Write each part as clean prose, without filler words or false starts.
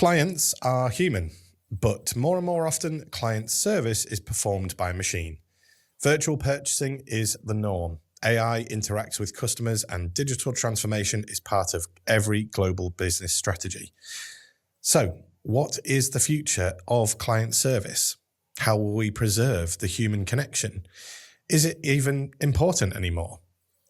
Clients are human, but more and more often, client service is performed by a machine. Virtual purchasing is the norm. AI interacts with customers, and digital transformation is part of every global business strategy. So, what is the future of client service? How will we preserve the human connection? Is it even important anymore?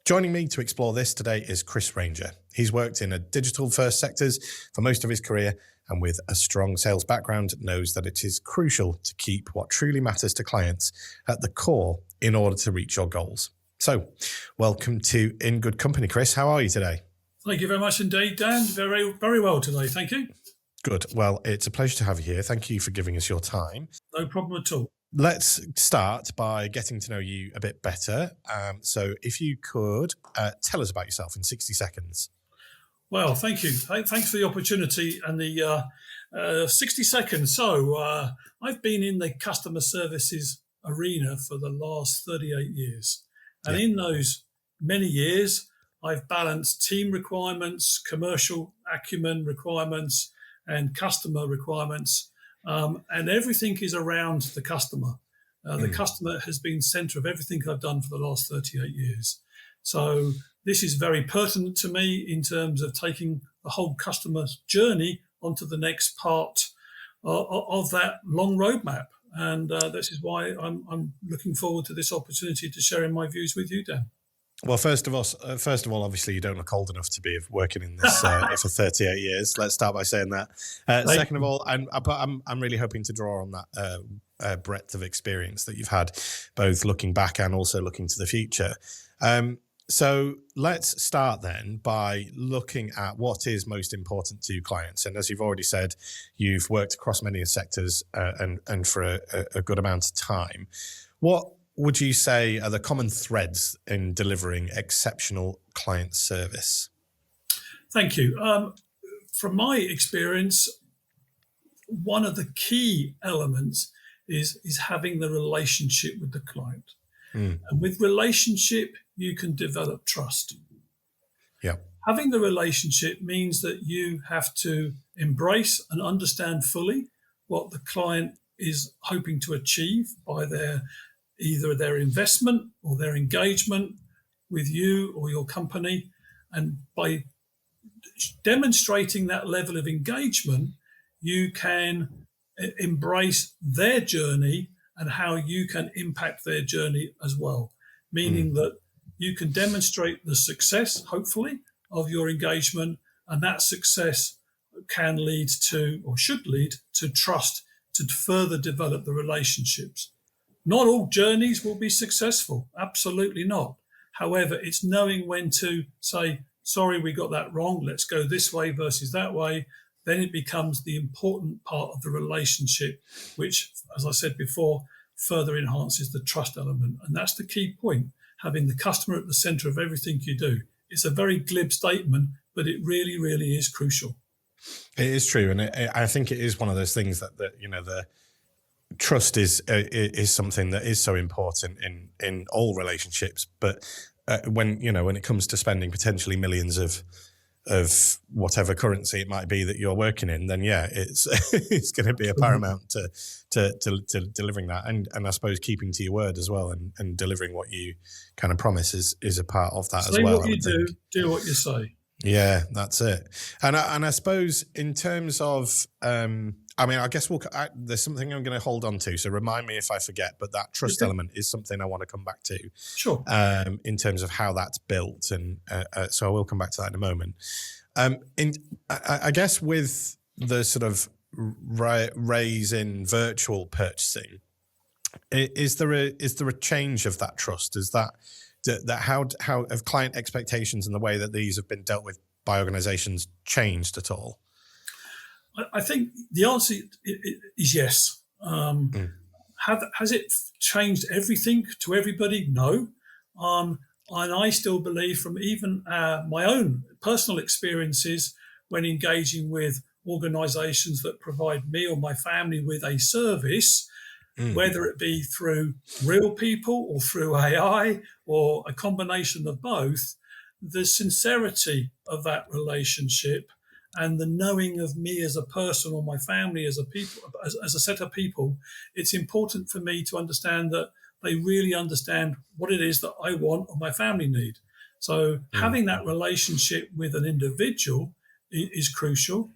Joining me to explore this today is Chris Ranger. He's worked in a digital-first sectors for most of his career, and with a strong sales background, knows that it is crucial to keep what truly matters to clients at the core in order to reach your goals. So, welcome to In Good Company, Chris. How are you today? Thank you very much indeed, Dan. Very, very well today. Thank you. Good. Well, it's a pleasure to have you here. Thank you for giving us your time. No problem at all. Let's start by getting to know you a bit better. So if you could tell us about yourself in 60 seconds. Well, thank you. Thanks for the opportunity and the 60 seconds. So I've been in the customer services arena for the last 38 years. And in those many years, I've balanced team requirements, commercial acumen requirements, and customer requirements. And everything is around the customer. The customer has been centre of everything I've done for the last 38 years. So this is very pertinent to me in terms of taking the whole customer journey onto the next part of that long roadmap. And this is why I'm looking forward to this opportunity to sharing my views with you, Dan. Well, first of all, obviously, you don't look old enough to be working in this for 38 years. Let's start by saying that. Second of all, I'm really hoping to draw on that breadth of experience that you've had, both looking back and also looking to the future. So let's start then by looking at what is most important to clients. And as you've already said, you've worked across many sectors and for a good amount of time. What would you say are the common threads in delivering exceptional client service? Thank you. From my experience, one of the key elements is having the relationship with the client. And with relationship, you can develop trust. Yeah. Having the relationship means that you have to embrace and understand fully what the client is hoping to achieve by either their investment or their engagement with you or your company. And by demonstrating that level of engagement, you can embrace their journey and how you can impact their journey as well. Meaning that you can demonstrate the success, hopefully, of your engagement, and that success can lead to, or should lead to, trust to further develop the relationships. Not all journeys will be successful, absolutely not. However, it's knowing when to say, sorry, we got that wrong, let's go this way versus that way. Then it becomes the important part of the relationship, which, as I said before, further enhances the trust element. And that's the key point, having the customer at the centre of everything you do. It's a very glib statement, but it really, really is crucial. It is true. And I think it is one of those things that the trust is something that is so important in all relationships. But when it comes to spending potentially millions of whatever currency it might be that you're working in, then it's it's going to be a paramount to delivering that, and I suppose keeping to your word as well, and delivering what you kind of promise is a part of that as well. Say what you do what you say. Yeah, that's it. And I suppose in terms of, I guess there's something I'm going to hold on to. So remind me if I forget, but that trust element is something I want to come back to. Sure. In terms of how that's built. And so I will come back to that in a moment. I guess with the sort of raise in virtual purchasing, is there a change of that trust? Is that how have client expectations and the way that these have been dealt with by organizations changed at all? I think the answer is yes. Has it changed everything to everybody? No. And I still believe from even my own personal experiences when engaging with organizations that provide me or my family with a service, whether it be through real people or through AI or a combination of both, the sincerity of that relationship and the knowing of me as a person or my family as as a set of people, it's important for me to understand that they really understand what it is that I want or my family need. So having that relationship with an individual is crucial.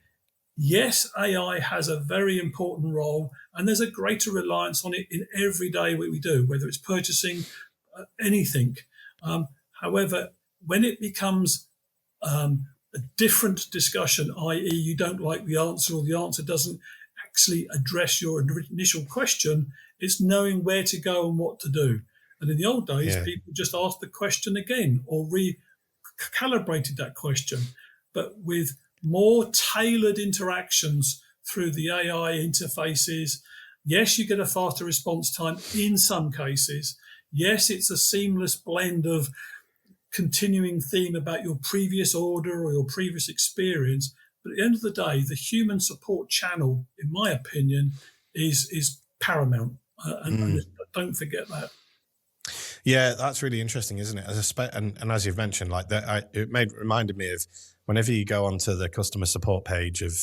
Yes, AI has a very important role, and there's a greater reliance on it in every day what we do, whether it's purchasing, anything. However, when it becomes a different discussion, i.e., you don't like the answer or the answer doesn't actually address your initial question, it's knowing where to go and what to do. And in the old days, people just asked the question again or recalibrated that question. But with more tailored interactions through the AI interfaces, yes, you get a faster response time in some cases. Yes, it's a seamless blend of continuing theme about your previous order or your previous experience. But at the end of the day, the human support channel, in my opinion, is paramount. And don't forget that. Yeah, that's really interesting, isn't it? And as you've mentioned, like that, reminded me of whenever you go onto the customer support page of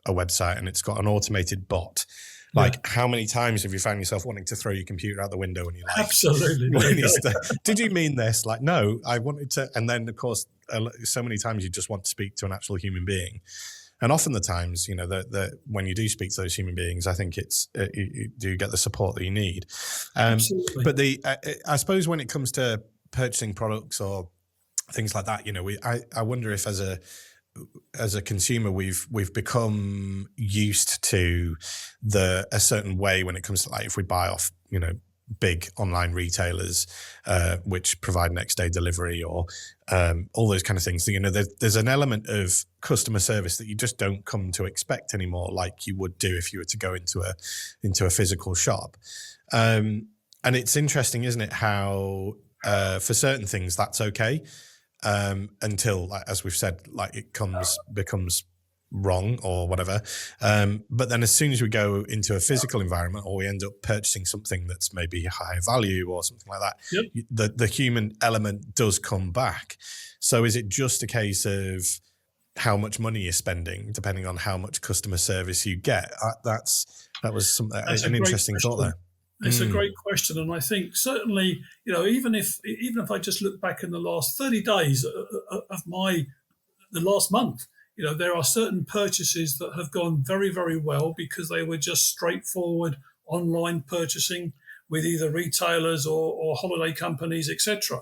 a website and it's got an automated bot. Like, how many times have you found yourself wanting to throw your computer out the window and you're like, absolutely, did you mean this? Like, no, I wanted to. And then, of course, so many times you just want to speak to an actual human being. And often the times, when you do speak to those human beings, I think you do get the support that you need. Absolutely. But I suppose when it comes to purchasing products or things like that, I wonder if as a consumer, we've become used to a certain way when it comes to, like, if we buy off, big online retailers, which provide next day delivery or all those kind of things. There's an element of customer service that you just don't come to expect anymore, like you would do if you were to go into a physical shop. And it's interesting, isn't it, how for certain things that's okay. Until, like, as we've said, like it becomes wrong or whatever. But then as soon as we go into a physical environment or we end up purchasing something that's maybe higher value or something like that, the human element does come back. So is it just a case of how much money you're spending, depending on how much customer service you get? That's an interesting thought there. It's a great question, and I think certainly, even if I just look back in the last 30 days of the last month, there are certain purchases that have gone very, very well because they were just straightforward online purchasing with either retailers or holiday companies, etc.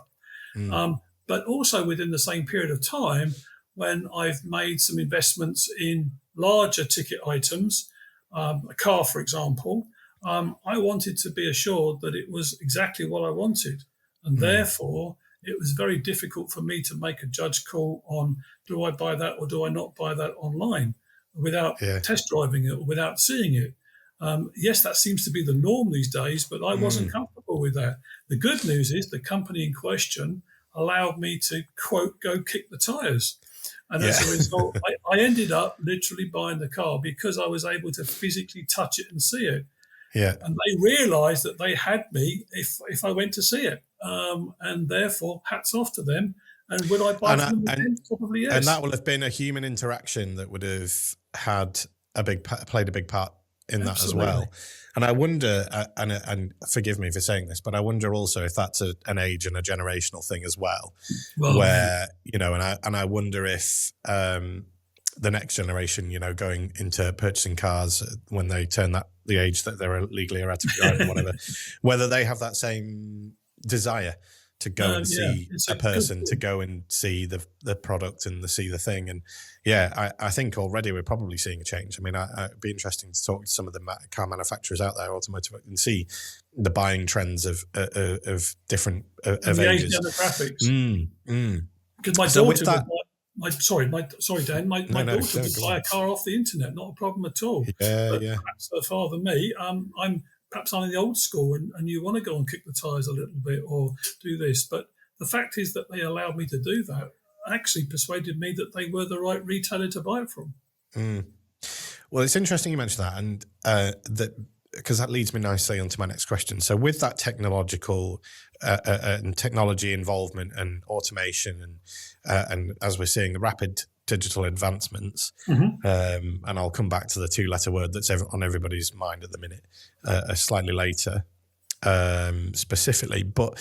But also within the same period of time, when I've made some investments in larger ticket items, a car, for example. I wanted to be assured that it was exactly what I wanted. And therefore, it was very difficult for me to make a judge call on, do I buy that or do I not buy that online without test driving it or without seeing it? Yes, that seems to be the norm these days, but I wasn't comfortable with that. The good news is the company in question allowed me to, quote, go kick the tires. And as a result, I ended up literally buying the car because I was able to physically touch it and see it. Yeah. And they realised that they had me if I went to see it. And therefore, hats off to them. And would I buy from them again? Probably yes. And that will have been a human interaction that would have played a big part in that as well. And I wonder, and forgive me for saying this, but I wonder also if that's an age and a generational thing as well, where, and I wonder if the next generation, going into purchasing cars when they turn the age that they're legally allowed to drive or whatever, whether they have that same desire to go and see a person, to go and see the product and see the thing. And I think already we're probably seeing a change. I mean, it'd be interesting to talk to some of the car manufacturers out there, automotive, and see the buying trends of different of ages. Demographics. Because my daughter sorry, Dan. My daughter would buy a car off the internet, not a problem at all. Perhaps her father, me, I'm in the old school and you want to go and kick the tires a little bit or do this. But the fact is that they allowed me to do that actually persuaded me that they were the right retailer to buy it from. Well, it's interesting you mentioned that, and because that leads me nicely onto my next question. So with that technological and technology involvement and automation and as we're seeing the rapid digital advancements, Mhm. and I'll come back to the two-letter word that's on everybody's mind at the minute, slightly later, specifically. But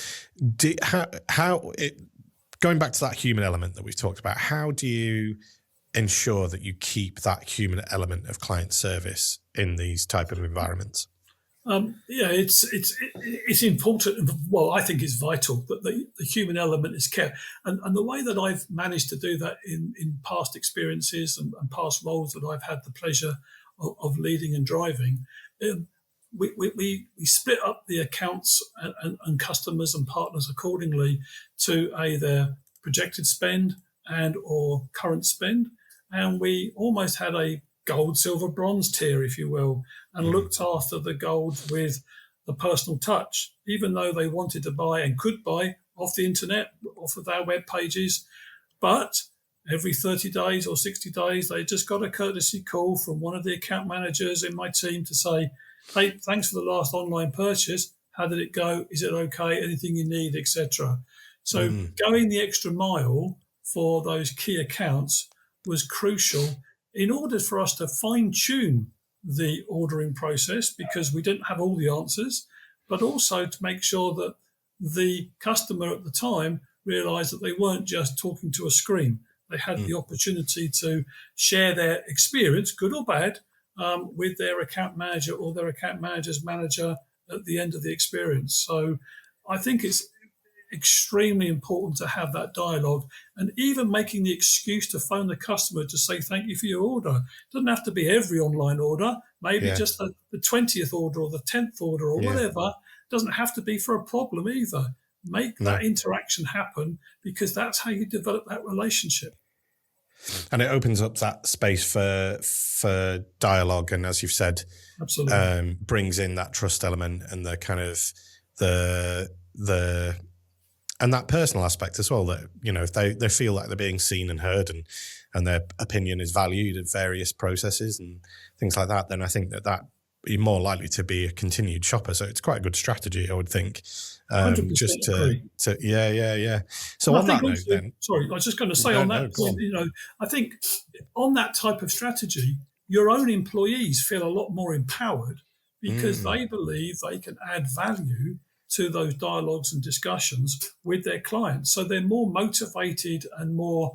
going back to that human element that we've talked about, how do you ensure that you keep that human element of client service in these type of environments? Yeah, it's important. Well, I think it's vital that the human element is kept, and the way that I've managed to do that in past experiences and past roles that I've had the pleasure of leading and driving, we split up the accounts and customers and partners accordingly to their projected spend and or current spend, and we almost had a gold, silver, bronze tier, if you will, and looked after the gold with the personal touch, even though they wanted to buy and could buy off the internet, off of our web pages. But every 30 days or 60 days, they just got a courtesy call from one of the account managers in my team to say, hey, thanks for the last online purchase. How did it go? Is it okay? Anything you need, etc. So going the extra mile for those key accounts was crucial in order for us to fine-tune the ordering process, because we didn't have all the answers, but also to make sure that the customer at the time realised that they weren't just talking to a screen. They had the opportunity to share their experience, good or bad, with their account manager or their account manager's manager at the end of the experience. So I think it's extremely important to have that dialogue, and even making the excuse to phone the customer to say thank you for your order. It doesn't have to be every online order, maybe just the 20th order or the 10th order or whatever. It doesn't have to be for a problem either. Make that interaction happen, because that's how you develop that relationship. And it opens up that space for dialogue, and as you've said, absolutely, brings in that trust element and the kind of the and that personal aspect as well, that, you know, if they feel like they're being seen and heard, and their opinion is valued at various processes and things like that, then I think that you're more likely to be a continued shopper. So it's quite a good strategy, I would think. 100% just agree. Yeah. So on that note, then, sorry, I was just going to say on that point, you know, I think on that type of strategy, your own employees feel a lot more empowered, because they believe they can add value to those dialogues and discussions with their clients. So they're more motivated and more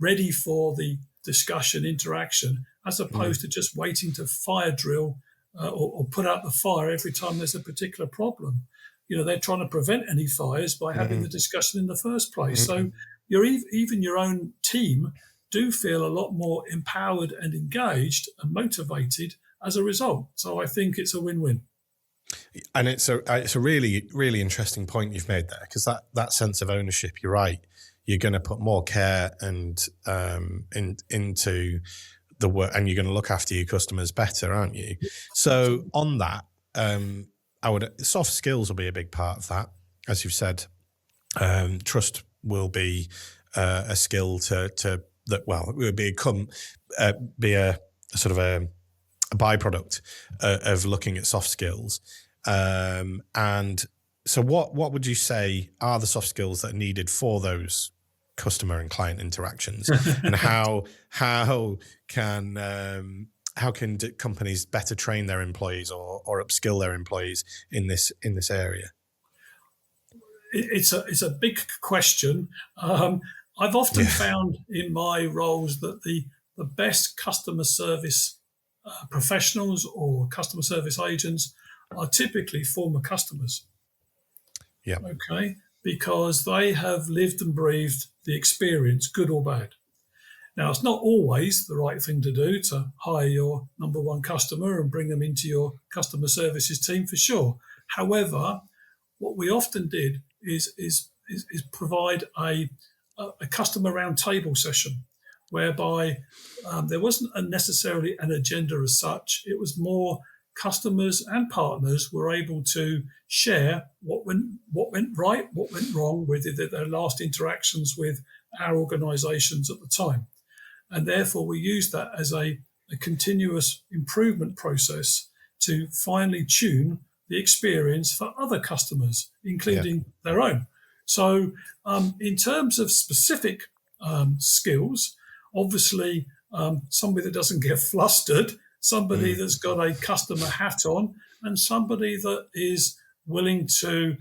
ready for the discussion interaction, as opposed to just waiting to fire drill or put out the fire every time there's a particular problem. You know, they're trying to prevent any fires by having the discussion in the first place. So even your own team do feel a lot more empowered and engaged and motivated as a result. So I think it's a win-win. And it's a really, really interesting point you've made there, because that sense of ownership, you're right, you're going to put more care and into the work, and you're going to look after your customers better, aren't you? So on that, soft skills will be a big part of that, as you've said. Trust will be a skill to that. Well, it will be a sort of a byproduct of looking at soft skills. And so what would you say are the soft skills that are needed for those customer and client interactions? And how can companies better train their employees or upskill their employees in this area? It's a big question. I've often found in my roles that the best customer service professionals or customer service agents are typically former customers. Yeah. Okay. Because they have lived and breathed the experience, good or bad. Now, it's not always the right thing to do to hire your number one customer and bring them into your customer services team, for sure. However, what we often did is provide a customer roundtable session, whereby there wasn't necessarily an agenda as such. It was more customers and partners were able to share what went right, what went wrong with their last interactions with our organisations at the time. And therefore, we used that as a continuous improvement process to finally tune the experience for other customers, including their own. So in terms of specific skills, obviously somebody that doesn't get flustered, somebody that's got a customer hat on, and somebody that is willing to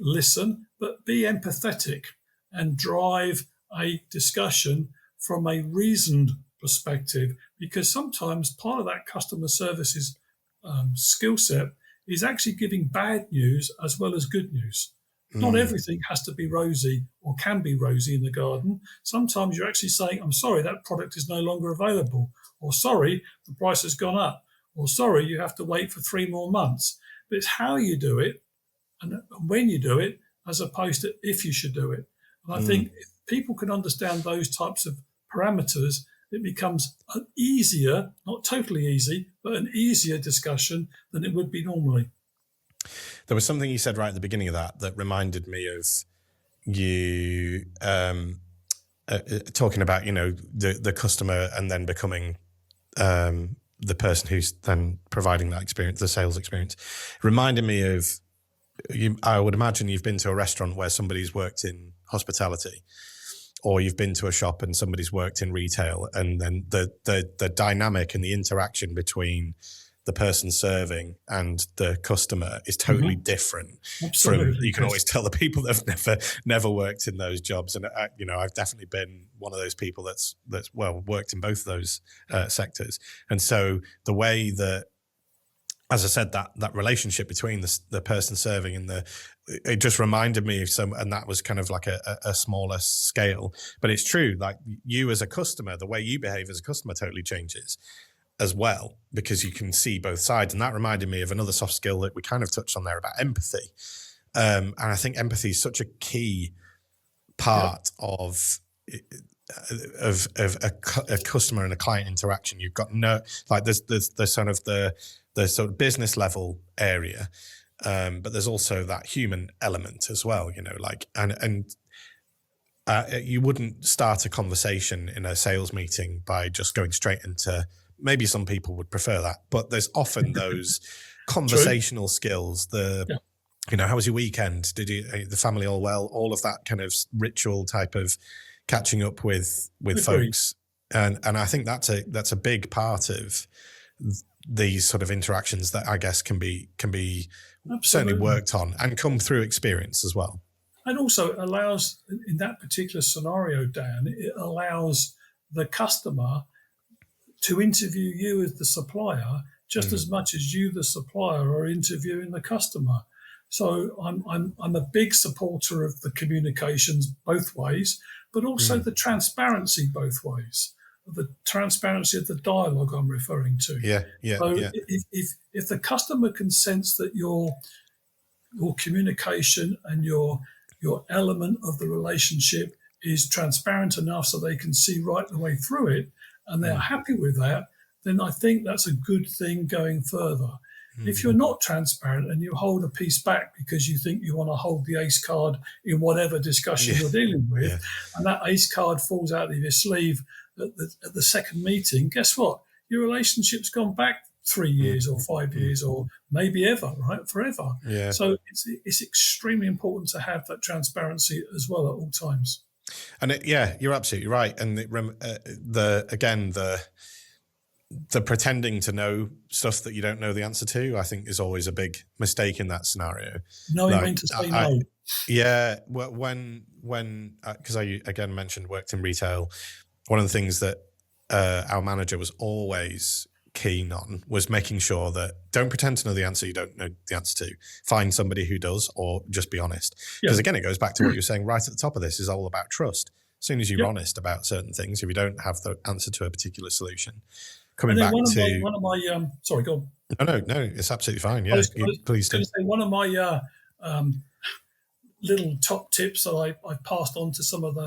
listen, but be empathetic and drive a discussion from a reasoned perspective. Because sometimes part of that customer services skill set is actually giving bad news as well as good news. Not everything has to be rosy or can be rosy in the garden. Sometimes you're actually saying, I'm sorry, that product is no longer available, or sorry, the price has gone up, or sorry, you have to wait for 3 more months. But it's how you do it and when you do it, as opposed to if you should do it. And I think if people can understand those types of parameters, it becomes an easier, not totally easy, but an easier discussion than it would be normally. There was something you said right at the beginning of that reminded me of you talking about, the customer and then becoming the person who's then providing that experience, the sales experience. It reminded me of, I would imagine you've been to a restaurant where somebody's worked in hospitality, or you've been to a shop and somebody's worked in retail, and then the dynamic and the interaction between the person serving and the customer is totally different. Absolutely. From, you can always tell the people that have never worked in those jobs. And, I've definitely been one of those people that's worked in both of those sectors. And so the way that, as I said, that relationship between the person serving and it just reminded me of and that was kind of like a smaller scale. But it's true, like you as a customer, the way you behave as a customer totally changes as well, because you can see both sides. And that reminded me of another soft skill that we kind of touched on there about empathy. And I think empathy is such a key part of a customer and a client interaction. You've got there's sort of the sort of business level area, but there's also that human element as well. You wouldn't start a conversation in a sales meeting by just going straight into. Maybe some people would prefer that, but there's often those conversational skills. How was your weekend? Did the family all well? All of that kind of ritual type of catching up with folks, and I think that's a big part of these sort of interactions that I guess can be certainly worked on and come through experience as well. And also allows, in that particular scenario, Dan, it allows the customer to interview you as the supplier just as much as you, the supplier, are interviewing the customer. So I'm a big supporter of the communications both ways, but also the transparency both ways, the transparency of the dialogue I'm referring to. If the customer can sense that your communication and your element of the relationship is transparent enough so they can see right the way through it, and they're happy with that, then I think that's a good thing going further. If you're not transparent and you hold a piece back because you think you want to hold the ace card in whatever discussion you're dealing with, and that ace card falls out of your sleeve at the second meeting, guess what? Your relationship's gone back 3 years or 5 years or maybe ever, right? Forever. Yeah. So it's extremely important to have that transparency as well at all times. And you're absolutely right. And the pretending to know stuff that you don't know the answer to, I think, is always a big mistake in that scenario. Knowing to say no. When because I again mentioned worked in retail, one of the things that our manager was always keen on was making sure that don't pretend to know the answer you don't know the answer to. Find somebody who does, or just be honest. Because again, it goes back to what you're saying right at the top of this, is all about trust. As soon as you're honest about certain things, if you don't have the answer to a particular solution, coming back to one of my sorry, go on. No, it's absolutely fine. Yeah, please do. One of my little top tips that I passed on to some of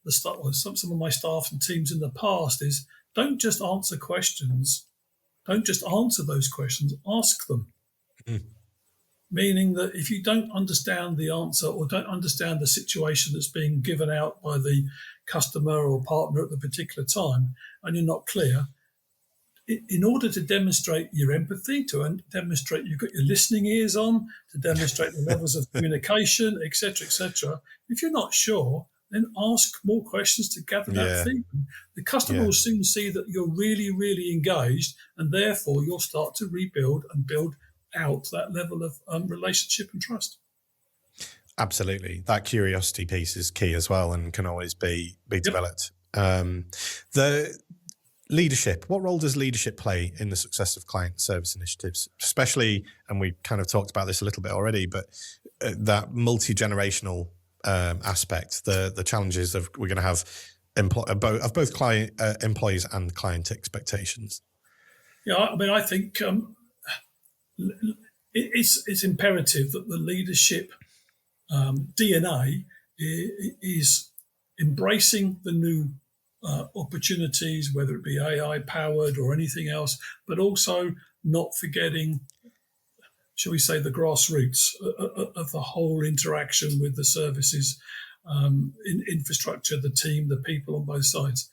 some of my staff and teams in the past is don't just answer questions. Don't just answer those questions, ask them. Meaning that if you don't understand the answer or don't understand the situation that's being given out by the customer or partner at the particular time, and you're not clear, in order to demonstrate your empathy, to demonstrate you've got your listening ears on, to demonstrate the levels of communication, etc., if you're not sure, then ask more questions to gather that Yeah. feedback. The customer Yeah. will soon see that you're really, really engaged, and therefore you'll start to rebuild and build out that level of relationship and trust. Absolutely. That curiosity piece is key as well and can always be Yep. developed. The leadership, what role does leadership play in the success of client service initiatives? Especially, and we kind of talked about this a little bit already, but that multi-generational aspect, the challenges of we're going to have both client employees and client expectations. Yeah, I mean, I think it's imperative that the leadership DNA is embracing the new opportunities, whether it be AI powered or anything else, but also not forgetting, shall we say, the grassroots of the whole interaction with the services, infrastructure, the team, the people on both sides.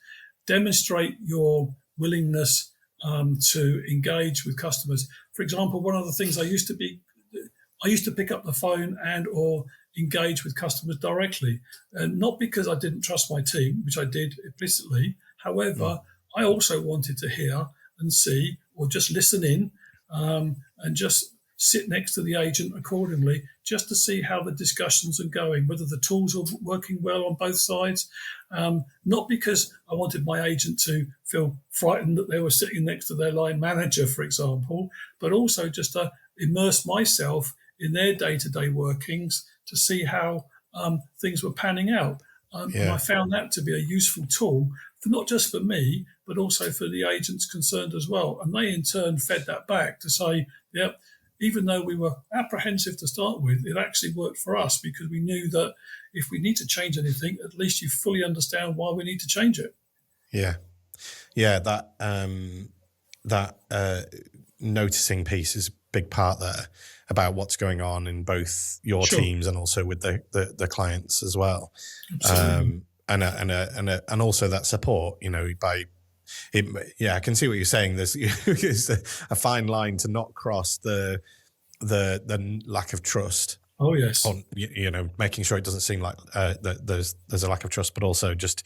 Demonstrate your willingness to engage with customers. For example, one of the things I used to pick up the phone and or engage with customers directly, and not because I didn't trust my team, which I did implicitly. However, I also wanted to hear and see, or just listen in, and just sit next to the agent accordingly, just to see how the discussions are going, whether the tools are working well on both sides. Not because I wanted my agent to feel frightened that they were sitting next to their line manager, for example, but also just to immerse myself in their day-to-day workings to see how things were panning out. And I found that to be a useful tool, for not just for me, but also for the agents concerned as well. And they in turn fed that back to say, yep, even though we were apprehensive to start with, it actually worked for us because we knew that if we need to change anything, at least you fully understand why we need to change it. Yeah. Yeah, that noticing piece is a big part there about what's going on in both your teams and also with the clients as well. Absolutely. And also that support, by it, I can see what you're saying. There's a fine line to not cross the lack of trust. Oh yes. On making sure it doesn't seem like that there's a lack of trust, but also just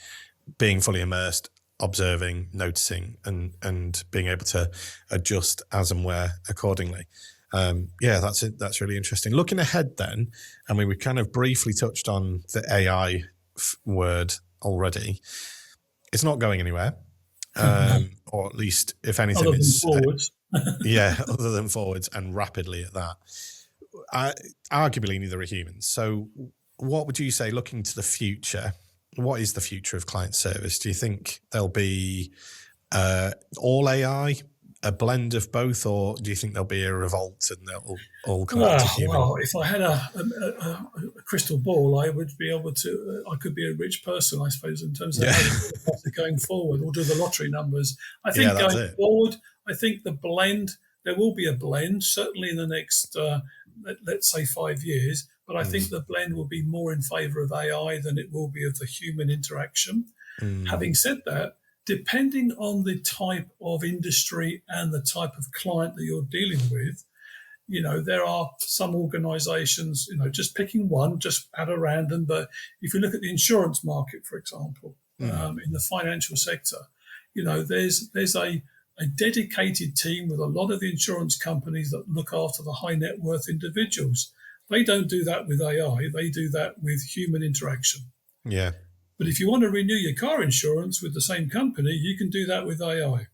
being fully immersed, observing, noticing, and being able to adjust as and where accordingly. That's it. That's really interesting. Looking ahead then, I mean, we kind of briefly touched on the AI word already. It's not going anywhere. Or at least, if anything, other than forwards. Other than forwards, and rapidly at that. Arguably, neither are humans. So, what would you say, looking to the future? What is the future of client service? Do you think there'll be all AI, a blend of both, or do you think there'll be a revolt and they'll all come back to human? Well, if I had a crystal ball, I would be able to. I could be a rich person, I suppose, in terms of going forward, or do the lottery numbers. I think going forward, I think the blend. There will be a blend, certainly in the next, let's say, 5 years. But I think the blend will be more in favour of AI than it will be of the human interaction. Having said that, depending on the type of industry and the type of client that you're dealing with, there are some organisations, just picking one, just at a random. But if you look at the insurance market, for example, in the financial sector, there's a dedicated team with a lot of the insurance companies that look after the high net worth individuals. They don't do that with AI. They do that with human interaction. Yeah. But if you want to renew your car insurance with the same company, you can do that with AI.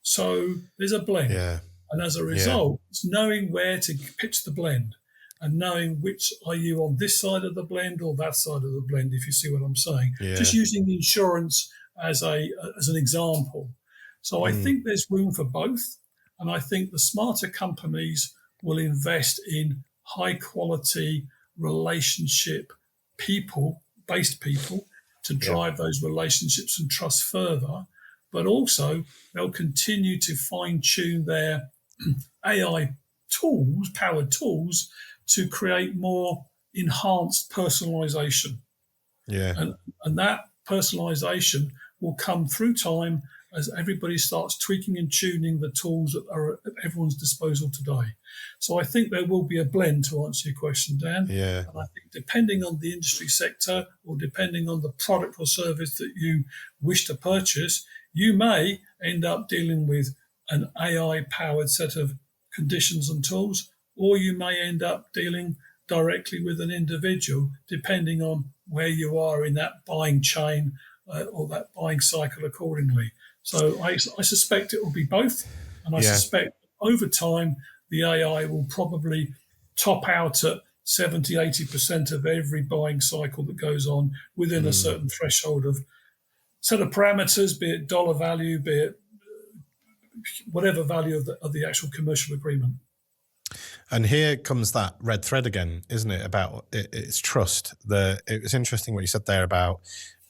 So there's a blend. Yeah. And as a result, it's knowing where to pitch the blend and knowing which are you on this side of the blend or that side of the blend, if you see what I'm saying. Yeah. Just using the insurance as an example. So I think there's room for both. And I think the smarter companies will invest in high quality relationship based people to drive those relationships and trust further. But also they'll continue to fine tune their AI powered tools to create more enhanced personalization. Yeah. And that personalization will come through time as everybody starts tweaking and tuning the tools that are at everyone's disposal today. So I think there will be a blend, to answer your question, Dan. Yeah. And I think depending on the industry sector or depending on the product or service that you wish to purchase, you may end up dealing with an AI-powered set of conditions and tools, or you may end up dealing directly with an individual, depending on where you are in that buying chain or that buying cycle accordingly. So I suspect it will be both. And I suspect over time, the AI will probably top out at 70, 80% of every buying cycle that goes on within a certain threshold of set of parameters, be it dollar value, be it whatever value of the actual commercial agreement. And here comes that red thread again, isn't it? About it's trust. It was interesting what you said there about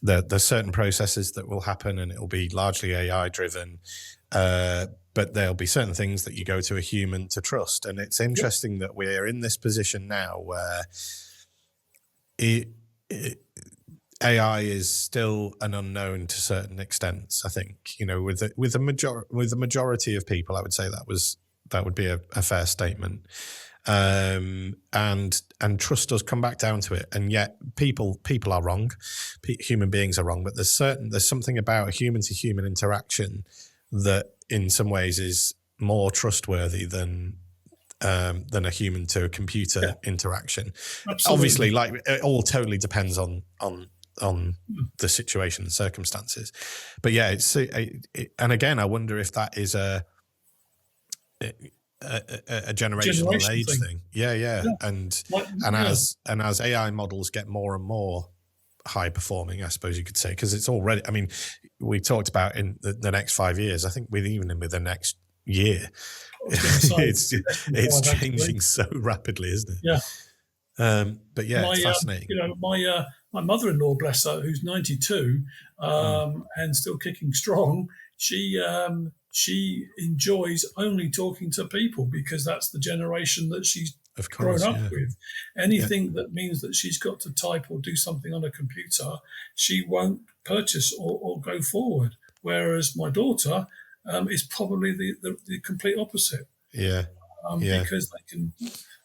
the certain processes that will happen, and it will be largely AI driven. But there'll be certain things that you go to a human to trust. And it's interesting that we're in this position now where AI is still an unknown to certain extents. I think, with the majority of people, I would say that would be a fair statement. And trust does come back down to it. And yet people are wrong. Human beings are wrong. But there's something about a human to human interaction that in some ways is more trustworthy than a human to a computer interaction. Absolutely. Obviously, like it all totally depends on the situation and circumstances. But yeah, and again, I wonder if that is a generational age thing. Yeah. And as AI models get more and more high performing, I suppose you could say, because it's already, I mean, we talked about in the next 5 years, I think even with the next year, it's changing so rapidly, isn't it? Yeah. But yeah, it's fascinating. My mother-in-law, bless her, who's 92 and still kicking strong, she enjoys only talking to people because that's the generation that she's grown up with. Anything that means that she's got to type or do something on a computer, she won't purchase or go forward. Whereas my daughter is probably the complete opposite. Because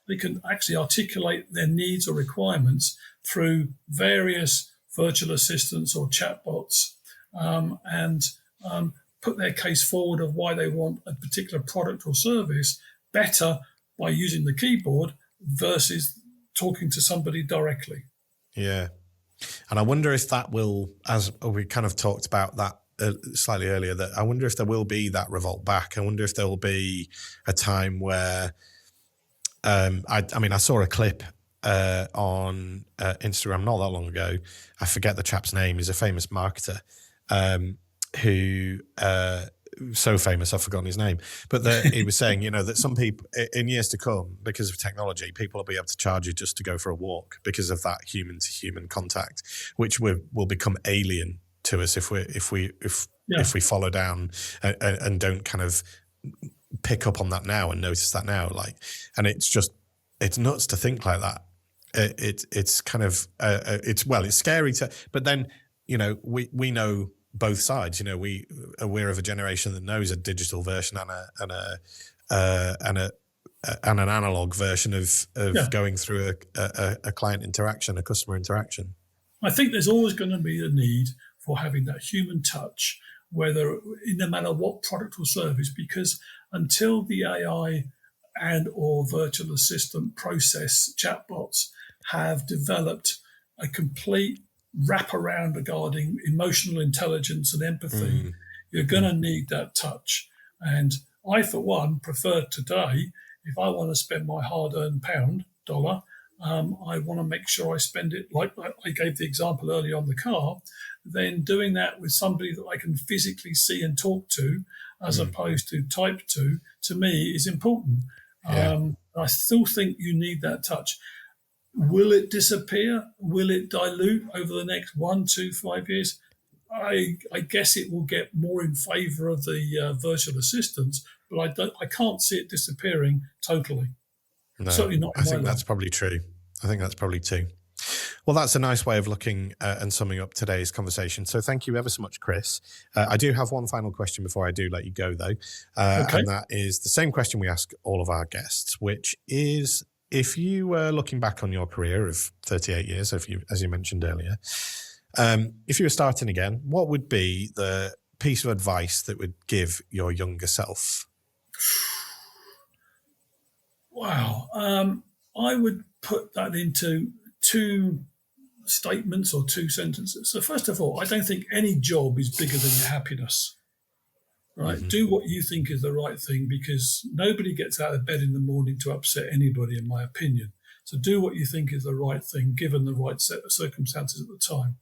they can actually articulate their needs or requirements through various virtual assistants or chatbots and put their case forward of why they want a particular product or service better by using the keyboard versus talking to somebody directly. Yeah. And I wonder if that will, as we kind of talked about that slightly earlier, that I wonder if there will be that revolt back. I wonder if there will be a time where, I saw a clip on Instagram not that long ago. I forget the chap's name. He's a famous marketer who so famous I've forgotten his name, but he was saying, that some people in years to come, because of technology, people will be able to charge you just to go for a walk because of that human to human contact, which will become alien to us if we follow down and don't kind of pick up on that now and notice that now. And it's nuts to think like that. It's kind of it's scary but then we know both sides. We're of a generation that knows a digital version and an analog version of going through a client interaction, a customer interaction. I think there's always going to be a need for having that human touch, no matter what product or service, because until the AI and or virtual assistant process chatbots have developed a complete wraparound regarding emotional intelligence and empathy, you're going to need that touch. And I, for one, prefer today, if I want to spend my hard-earned dollar, I want to make sure I spend it, like I gave the example earlier on the car, then doing that with somebody that I can physically see and talk to as opposed to type to me is important. I still think you need that touch. Will it disappear? Will it dilute over the next 1, 2, 5 years? I guess it will get more in favour of the virtual assistants, but I can't see it disappearing totally. No, certainly not. I think that's probably true. Well, that's a nice way of looking and summing up today's conversation. So thank you ever so much, Chris. I do have one final question before I do let you go, though. Okay. And that is the same question we ask all of our guests, which is, if you were looking back on your career of 38 years, as you mentioned earlier, if you were starting again, what would be the piece of advice that would give your younger self? Wow. I would put that into two statements or two sentences. So first of all, I don't think any job is bigger than your happiness. Right? Mm-hmm. Do what you think is the right thing, because nobody gets out of bed in the morning to upset anybody, in my opinion. So do what you think is the right thing, given the right set of circumstances at the time.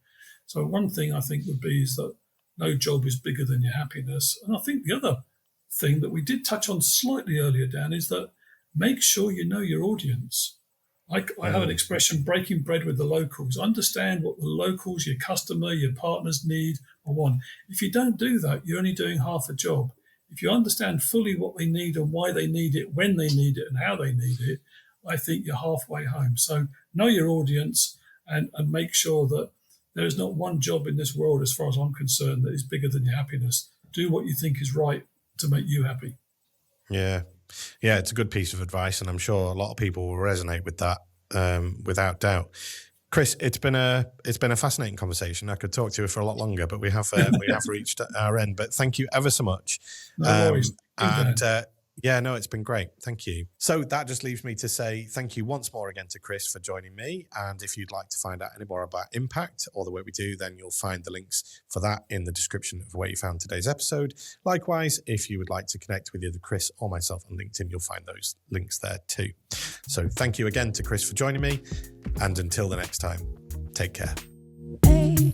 So one thing I think would be is that no job is bigger than your happiness. And I think the other thing that we did touch on slightly earlier, Dan, is that make sure you know your audience. I have an expression, breaking bread with the locals. Understand what the locals, your customer, your partners need or want. If you don't do that, you're only doing half a job. If you understand fully what they need and why they need it, when they need it and how they need it, I think you're halfway home. So know your audience and make sure that there is not one job in this world, as far as I'm concerned, that is bigger than your happiness. Do what you think is right to make you happy. Yeah. Yeah, it's a good piece of advice, and I'm sure a lot of people will resonate with that, without doubt. Chris, it's been a fascinating conversation. I could talk to you for a lot longer, but we have reached our end. But thank you ever so much. No worries. It's been great. Thank you. So that just leaves me to say thank you once more again to Chris for joining me. And if you'd like to find out any more about Impact or the work we do, then you'll find the links for that in the description of where you found today's episode. Likewise, if you would like to connect with either Chris or myself on LinkedIn, you'll find those links there too. So thank you again to Chris for joining me. And until the next time, take care. Hey,